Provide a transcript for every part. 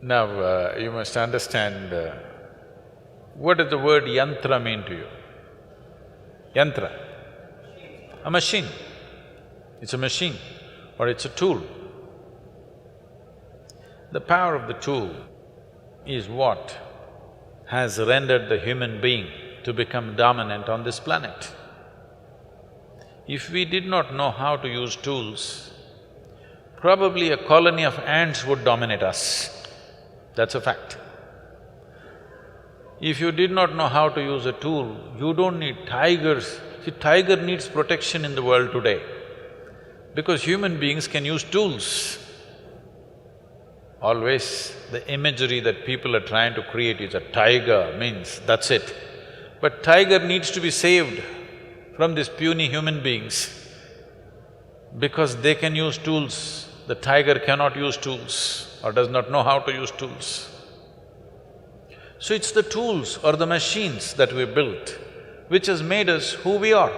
Now, you must understand, what does the word yantra mean to you? Yantra? A machine. It's a machine or it's a tool. The power of the tool is what has rendered the human being to become dominant on this planet. If we did not know how to use tools, probably a colony of ants would dominate us. That's a fact. If you did not know how to use a tool, you don't need tigers. See, tiger needs protection in the world today because human beings can use tools. Always the imagery that people are trying to create is a tiger means that's it. But tiger needs to be saved from these puny human beings because they can use tools. The tiger cannot use tools or does not know how to use tools. So it's the tools or the machines that we built which has made us who we are.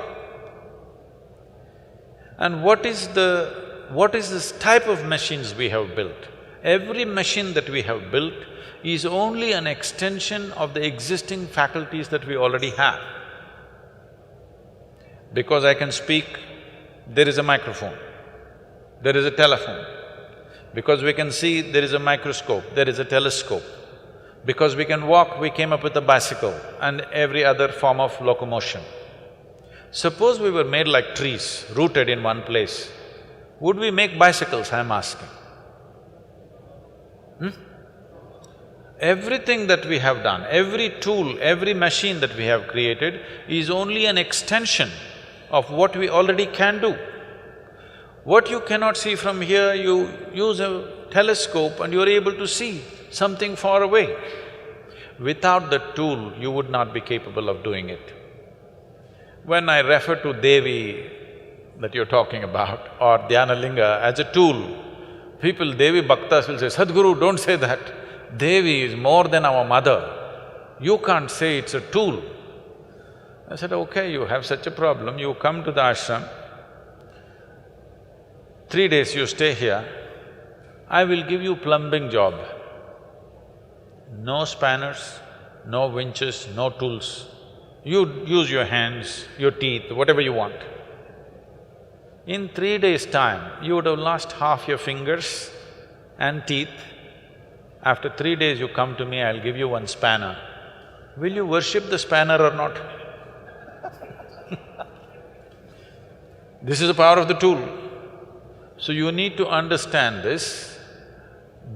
And what is this type of machines we have built? Every machine that we have built is only an extension of the existing faculties that we already have. Because I can speak, there is a microphone, there is a telephone. Because we can see, there is a microscope, there is a telescope. Because we can walk, we came up with a bicycle and every other form of locomotion. Suppose we were made like trees, rooted in one place, would we make bicycles, I'm asking? Everything that we have done, every tool, every machine that we have created is only an extension of what we already can do. What you cannot see from here, you use a telescope and you're able to see something far away. Without the tool, you would not be capable of doing it. When I refer to Devi that you're talking about or Dhyanalinga as a tool, people, Devi Bhaktas will say, Sadhguru, don't say that. Devi is more than our mother. You can't say it's a tool. I said, okay, you have such a problem, you come to the ashram, 3 days you stay here, I will give you plumbing job. No spanners, no winches, no tools. You use your hands, your teeth, whatever you want. In 3 days' time, you would have lost half your fingers and teeth. After 3 days you come to me, I'll give you one spanner. Will you worship the spanner or not? This is the power of the tool. So you need to understand this.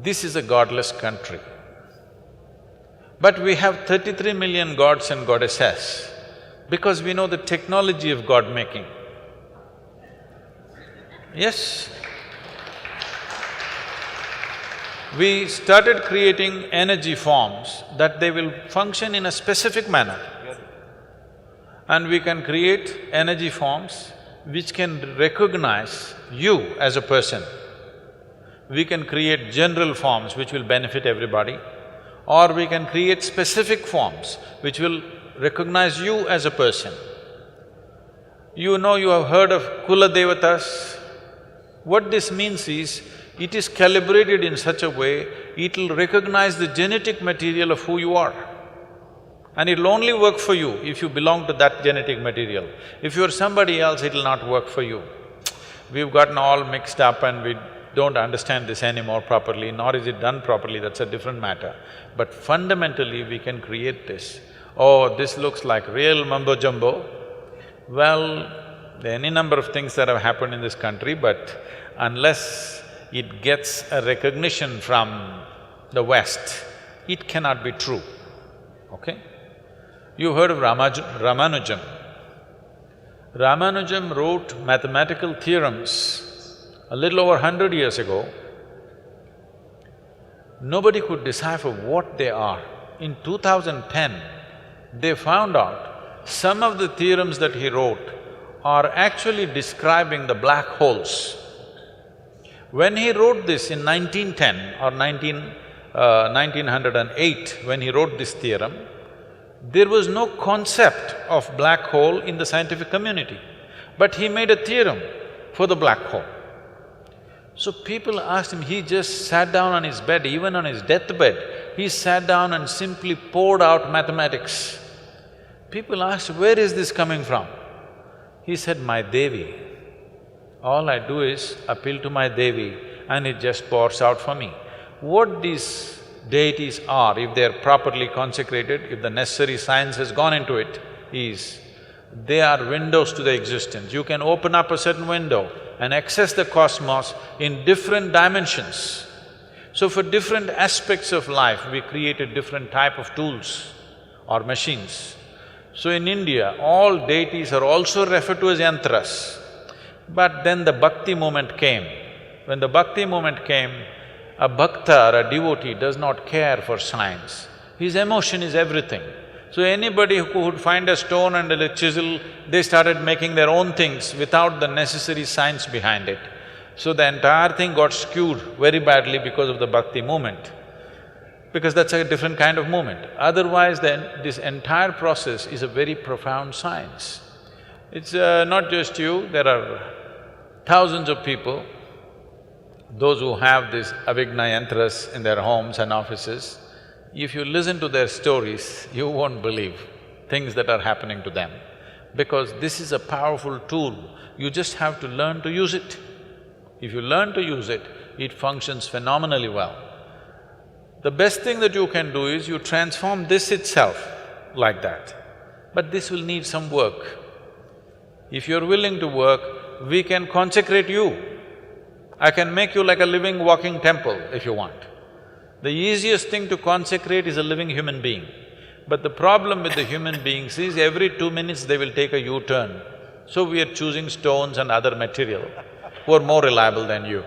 This is a godless country. But we have 33 million gods and goddesses because we know the technology of God-making. Yes. We started creating energy forms that they will function in a specific manner. And we can create energy forms which can recognize you as a person. We can create general forms which will benefit everybody, or we can create specific forms which will recognize you as a person. You know, you have heard of Kula Devatas. What this means is, it is calibrated in such a way, it'll recognize the genetic material of who you are. And it'll only work for you if you belong to that genetic material. If you're somebody else, it'll not work for you. We've gotten all mixed up and we don't understand this anymore properly, nor is it done properly, that's a different matter. But fundamentally, we can create this. Oh, this looks like real mumbo-jumbo. Well, there are any number of things that have happened in this country, but unless it gets a recognition from the West, it cannot be true, okay? You heard of Ramanujam. Ramanujam wrote mathematical theorems a little over 100 years ago. Nobody could decipher what they are. In 2010, they found out some of the theorems that he wrote are actually describing the black holes. When he wrote this in 1910 or 1908, when he wrote this theorem, there was no concept of black hole in the scientific community, but he made a theorem for the black hole. So people asked him, he just sat down on his bed, even on his deathbed, he sat down and simply poured out mathematics. People asked, where is this coming from? He said, my Devi. All I do is appeal to my Devi and it just pours out for me. What these deities are, if they're properly consecrated, if the necessary science has gone into it, is they are windows to the existence. You can open up a certain window and access the cosmos in different dimensions. So for different aspects of life, we created different type of tools or machines. So in India, all deities are also referred to as yantras. But then the bhakti movement came. When the bhakti movement came, a bhakta or a devotee does not care for science. His emotion is everything. So anybody who would find a stone and a chisel, they started making their own things without the necessary science behind it. So the entire thing got skewed very badly because of the bhakti movement, because that's a different kind of movement. Otherwise, then this entire process is a very profound science. It's not just you, there are thousands of people, those who have these avigna yantras in their homes and offices. If you listen to their stories, you won't believe things that are happening to them, because this is a powerful tool, you just have to learn to use it. If you learn to use it, it functions phenomenally well. The best thing that you can do is you transform this itself like that, but this will need some work. If you're willing to work, we can consecrate you. I can make you like a living, walking temple if you want. The easiest thing to consecrate is a living human being. But the problem with the human beings is every 2 minutes they will take a U-turn. So we are choosing stones and other material who are more reliable than you.